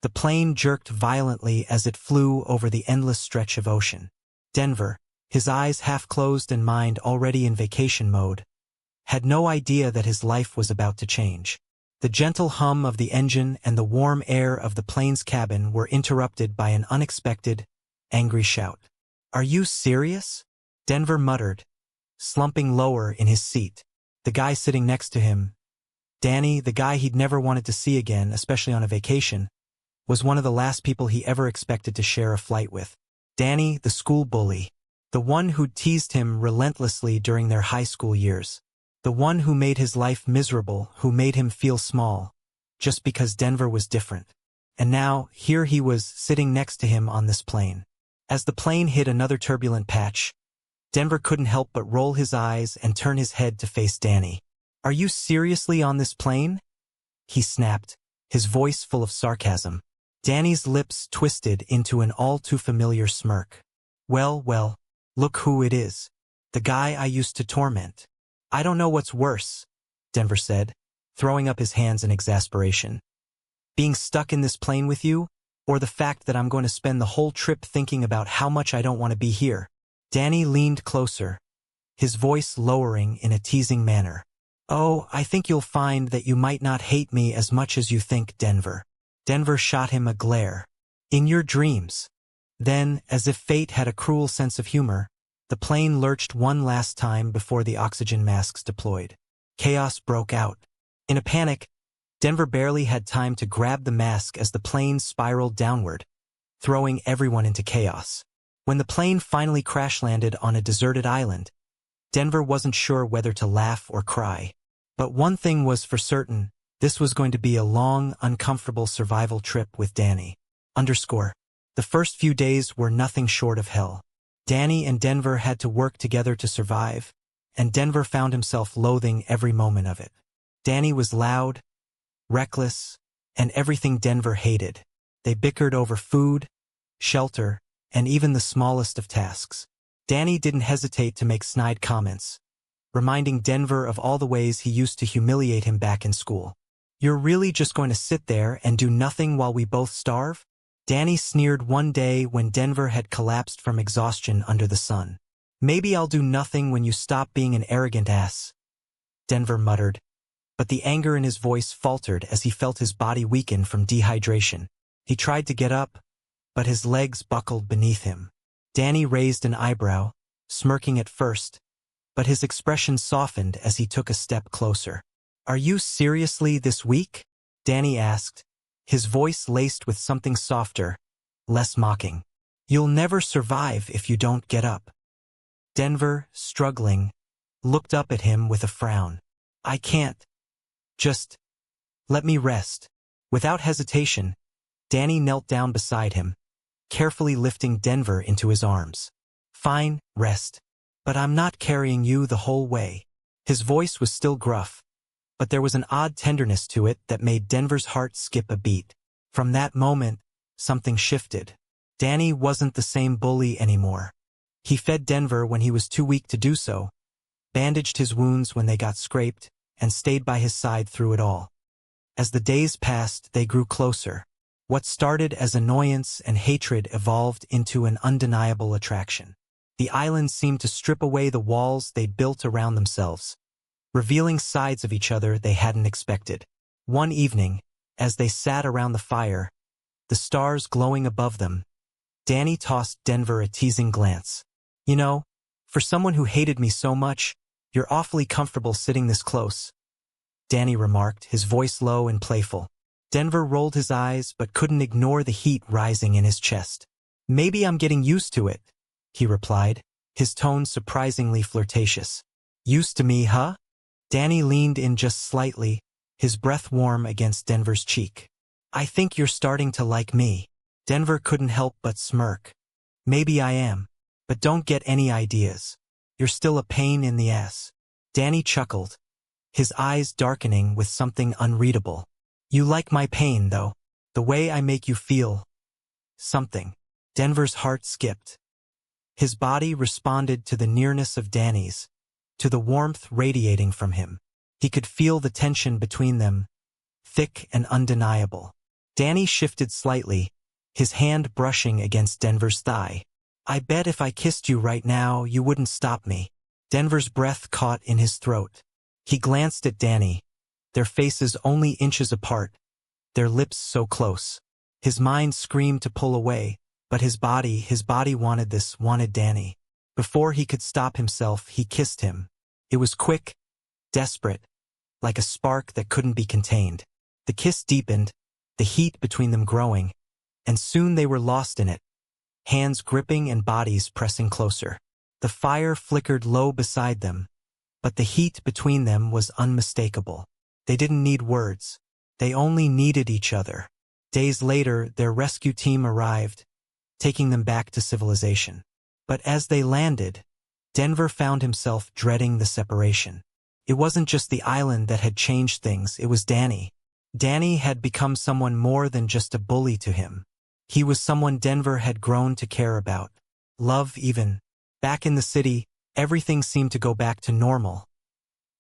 The plane jerked violently as it flew over the endless stretch of ocean. Denver, his eyes half closed and mind already in vacation mode, had no idea that his life was about to change. The gentle hum of the engine and the warm air of the plane's cabin were interrupted by an unexpected, angry shout. "Are you serious?" Denver muttered, slumping lower in his seat. The guy sitting next to him, Danny, the guy he'd never wanted to see again, especially on a vacation, was one of the last people he ever expected to share a flight with. Danny, the school bully. The one who'd teased him relentlessly during their high school years. The one who made his life miserable, who made him feel small, just because Denver was different. And now, here he was, sitting next to him on this plane. As the plane hit another turbulent patch, Denver couldn't help but roll his eyes and turn his head to face Danny. "Are you seriously on this plane?" he snapped, his voice full of sarcasm. Danny's lips twisted into an all-too-familiar smirk. Well, look who it is. The guy I used to torment." "I don't know what's worse," Denver said, throwing up his hands in exasperation. "Being stuck in this plane with you, or the fact that I'm going to spend the whole trip thinking about how much I don't want to be here." Danny leaned closer, his voice lowering in a teasing manner. "Oh, I think you'll find that you might not hate me as much as you think, Denver." Denver shot him a glare. "In your dreams." Then, as if fate had a cruel sense of humor, the plane lurched one last time before the oxygen masks deployed. Chaos broke out. In a panic, Denver barely had time to grab the mask as the plane spiraled downward, throwing everyone into chaos. When the plane finally crash-landed on a deserted island, Denver wasn't sure whether to laugh or cry. But one thing was for certain, this was going to be a long, uncomfortable survival trip with Danny. The first few days were nothing short of hell. Danny and Denver had to work together to survive, and Denver found himself loathing every moment of it. Danny was loud, reckless, and everything Denver hated. They bickered over food, shelter, and even the smallest of tasks. Danny didn't hesitate to make snide comments, reminding Denver of all the ways he used to humiliate him back in school. "You're really just going to sit there and do nothing while we both starve?" Danny sneered one day when Denver had collapsed from exhaustion under the sun. "Maybe I'll do nothing when you stop being an arrogant ass," Denver muttered, but the anger in his voice faltered as he felt his body weaken from dehydration. He tried to get up, but his legs buckled beneath him. Danny raised an eyebrow, smirking at first, but his expression softened as he took a step closer. "Are you seriously this weak?" Danny asked, his voice laced with something softer, less mocking. "You'll never survive if you don't get up." Denver, struggling, looked up at him with a frown. "I can't. Just let me rest." Without hesitation, Danny knelt down beside him, carefully lifting Denver into his arms. "Fine, rest. But I'm not carrying you the whole way." His voice was still gruff, but there was an odd tenderness to it that made Denver's heart skip a beat. From that moment, something shifted. Danny wasn't the same bully anymore. He fed Denver when he was too weak to do so, bandaged his wounds when they got scraped, and stayed by his side through it all. As the days passed, they grew closer. What started as annoyance and hatred evolved into an undeniable attraction. The island seemed to strip away the walls they'd built around themselves, revealing sides of each other they hadn't expected. One evening, as they sat around the fire, the stars glowing above them, Danny tossed Denver a teasing glance. "You know, for someone who hated me so much, you're awfully comfortable sitting this close," Danny remarked, his voice low and playful. Denver rolled his eyes but couldn't ignore the heat rising in his chest. "Maybe I'm getting used to it," he replied, his tone surprisingly flirtatious. "Used to me, huh?" Danny leaned in just slightly, his breath warm against Denver's cheek. "I think you're starting to like me." Denver couldn't help but smirk. "Maybe I am, but don't get any ideas. You're still a pain in the ass." Danny chuckled, his eyes darkening with something unreadable. "You like my pain, though. The way I make you feel something." Denver's heart skipped. His body responded to the nearness of Danny's, to the warmth radiating from him. He could feel the tension between them, thick and undeniable. Danny shifted slightly, his hand brushing against Denver's thigh. I bet if I kissed you right now, you wouldn't stop me. Denver's breath caught in his throat. He glanced at Danny, their faces only inches apart, their lips so close. His mind screamed to pull away, but his body wanted this, wanted Danny. Before he could stop himself, he kissed him. It was quick, desperate, like a spark that couldn't be contained. The kiss deepened, the heat between them growing, and soon they were lost in it, hands gripping and bodies pressing closer. The fire flickered low beside them, but the heat between them was unmistakable. They didn't need words. They only needed each other. Days later, their rescue team arrived, taking them back to civilization. But as they landed, Denver found himself dreading the separation. It wasn't just the island that had changed things, it was Danny. Danny had become someone more than just a bully to him. He was someone Denver had grown to care about. Love even. Back in the city, everything seemed to go back to normal,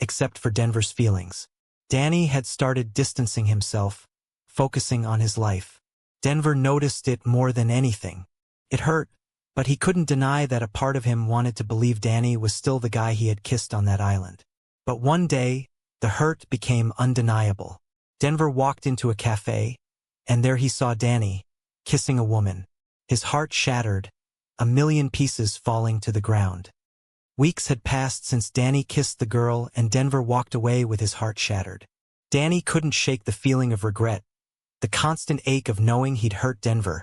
except for Denver's feelings. Danny had started distancing himself, focusing on his life. Denver noticed it more than anything. It hurt, but he couldn't deny that a part of him wanted to believe Danny was still the guy he had kissed on that island. But one day, the hurt became undeniable. Denver walked into a cafe, and there he saw Danny, kissing a woman. His heart shattered, a million pieces falling to the ground. Weeks had passed since Danny kissed the girl, and Denver walked away with his heart shattered. Danny couldn't shake the feeling of regret, the constant ache of knowing he'd hurt Denver,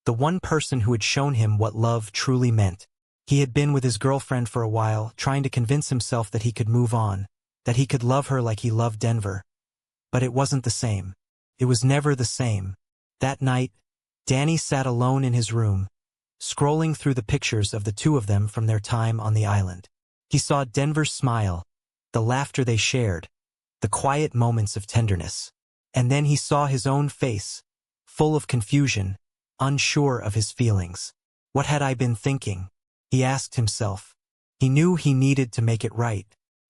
the one person who had shown him what love truly meant. He had been with his girlfriend for a while, trying to convince himself that he could move on, that he could love her like he loved Denver. But it wasn't the same. It was never the same. That night, Danny sat alone in his room, scrolling through the pictures of the two of them from their time on the island. He saw Denver's smile, the laughter they shared, the quiet moments of tenderness. And then he saw his own face, full of confusion, unsure of his feelings. What had I been thinking? He asked himself. He knew he needed to make it right.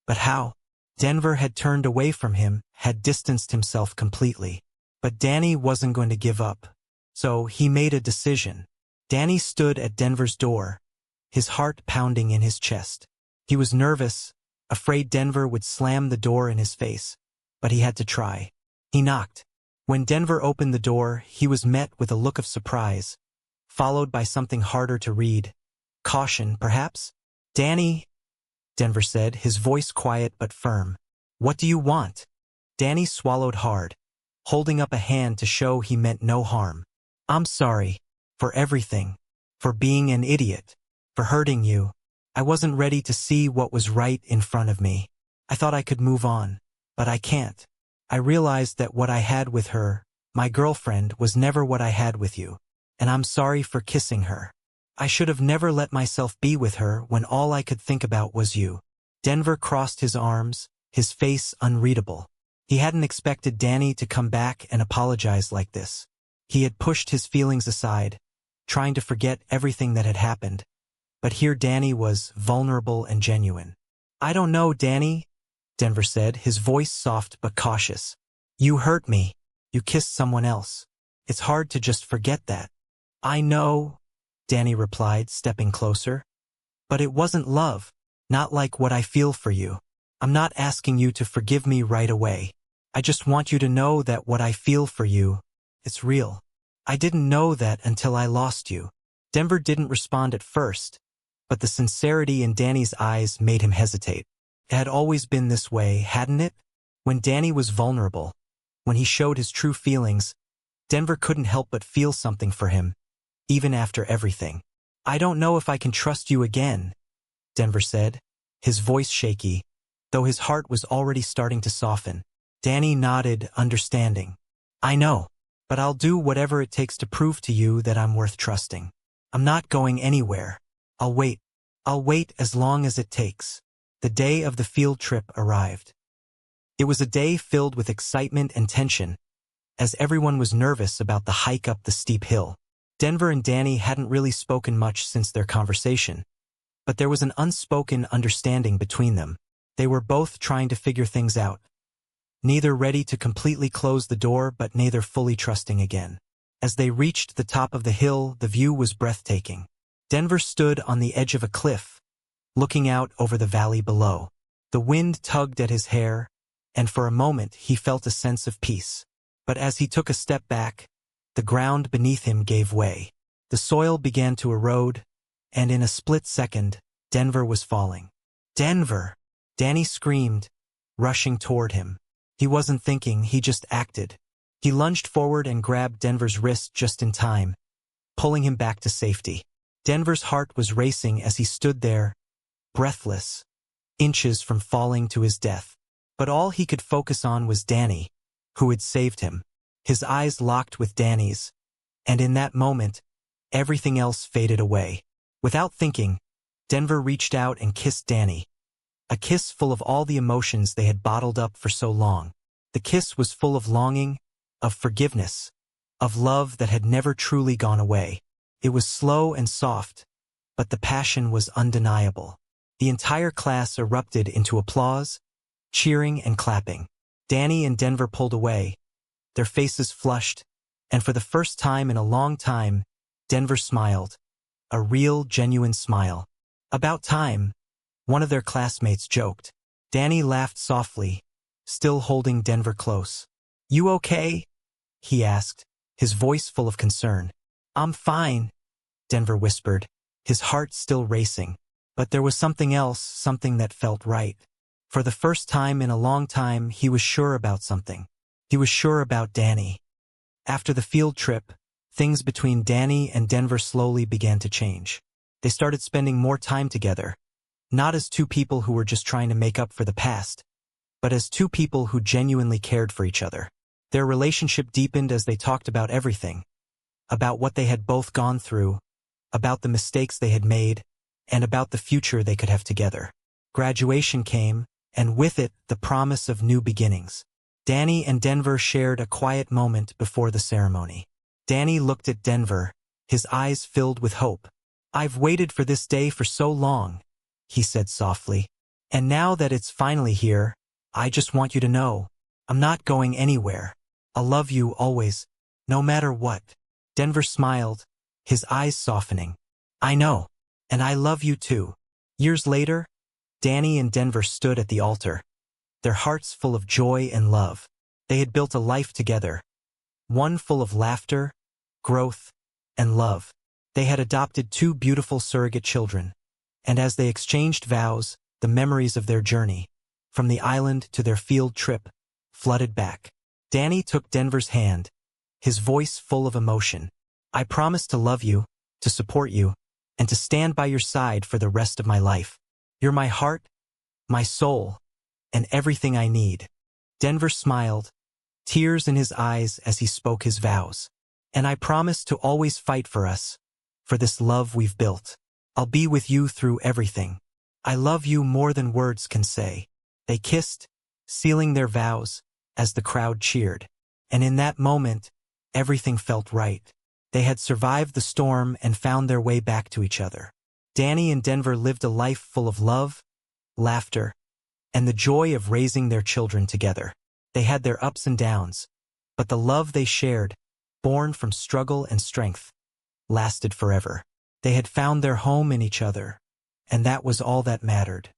But how? Denver had turned away from him, had distanced himself completely. But Danny wasn't going to give up. So he made a decision. Danny stood at Denver's door, his heart pounding in his chest. He was nervous, afraid Denver would slam the door in his face. But he had to try. He knocked. When Denver opened the door, he was met with a look of surprise, followed by something harder to read. Caution, perhaps? Danny, Denver said, his voice quiet but firm. What do you want? Danny swallowed hard, holding up a hand to show he meant no harm. I'm sorry. For everything. For being an idiot. For hurting you. I wasn't ready to see what was right in front of me. I thought I could move on. But I can't. I realized that what I had with her, my girlfriend, was never what I had with you. And I'm sorry for kissing her. I should have never let myself be with her when all I could think about was you. Denver crossed his arms, his face unreadable. He hadn't expected Danny to come back and apologize like this. He had pushed his feelings aside, trying to forget everything that had happened. But here Danny was vulnerable and genuine. I don't know, Danny, Denver said, his voice soft but cautious. You hurt me. You kissed someone else. It's hard to just forget that. I know, Danny replied, stepping closer. But it wasn't love. Not like what I feel for you. I'm not asking you to forgive me right away. I just want you to know that what I feel for you, it's real. I didn't know that until I lost you. Denver didn't respond at first, but the sincerity in Danny's eyes made him hesitate. It had always been this way, hadn't it? When Danny was vulnerable, when he showed his true feelings, Denver couldn't help but feel something for him, even after everything. I don't know if I can trust you again, Denver said, his voice shaky, though his heart was already starting to soften. Danny nodded, understanding. I know, but I'll do whatever it takes to prove to you that I'm worth trusting. I'm not going anywhere. I'll wait. I'll wait as long as it takes. The day of the field trip arrived. It was a day filled with excitement and tension, as everyone was nervous about the hike up the steep hill. Denver and Danny hadn't really spoken much since their conversation, but there was an unspoken understanding between them. They were both trying to figure things out. neither ready to completely close the door but neither fully trusting again. As they reached the top of the hill, the view was breathtaking. Denver stood on the edge of a cliff, looking out over the valley below. The wind tugged at his hair, and for a moment he felt a sense of peace. But as he took a step back, the ground beneath him gave way. The soil began to erode, and in a split second, Denver was falling. "Denver!" Danny screamed, rushing toward him. He wasn't thinking, he just acted. He lunged forward and grabbed Denver's wrist just in time, pulling him back to safety. Denver's heart was racing as he stood there, breathless, inches from falling to his death. But all he could focus on was Danny, who had saved him. His eyes locked with Danny's, and in that moment, everything else faded away. Without thinking, Denver reached out and kissed Danny. A kiss full of all the emotions they had bottled up for so long. The kiss was full of longing, of forgiveness, of love that had never truly gone away. It was slow and soft, but the passion was undeniable. The entire class erupted into applause, cheering and clapping. Danny and Denver pulled away, their faces flushed, and for the first time in a long time, Denver smiled. A real, genuine smile. "About time," one of their classmates joked. Danny laughed softly, still holding Denver close. "You okay?" he asked, his voice full of concern. "I'm fine," Denver whispered, his heart still racing. But there was something else, something that felt right. For the first time in a long time, he was sure about something. He was sure about Danny. After the field trip, things between Danny and Denver slowly began to change. They started spending more time together, not as two people who were just trying to make up for the past, but as two people who genuinely cared for each other. Their relationship deepened as they talked about everything, about what they had both gone through, about the mistakes they had made, and about the future they could have together. Graduation came, and with it, the promise of new beginnings. Danny and Denver shared a quiet moment before the ceremony. Danny looked at Denver, his eyes filled with hope. "I've waited for this day for so long," he said softly. "And now that it's finally here, I just want you to know, I'm not going anywhere. I'll love you always, no matter what." Denver smiled, his eyes softening. "I know, and I love you too." Years later, Danny and Denver stood at the altar, their hearts full of joy and love. They had built a life together, one full of laughter, growth, and love. They had adopted two beautiful surrogate children, and as they exchanged vows, the memories of their journey, from the island to their field trip, flooded back. Danny took Denver's hand, his voice full of emotion. "I promise to love you, to support you, and to stand by your side for the rest of my life. You're my heart, my soul, and everything I need." Denver smiled, tears in his eyes as he spoke his vows. "And I promise to always fight for us, for this love we've built. I'll be with you through everything. I love you more than words can say." They kissed, sealing their vows, as the crowd cheered. And in that moment, everything felt right. They had survived the storm and found their way back to each other. Danny and Denver lived a life full of love, laughter, and the joy of raising their children together. They had their ups and downs, but the love they shared, born from struggle and strength, lasted forever. They had found their home in each other, and that was all that mattered.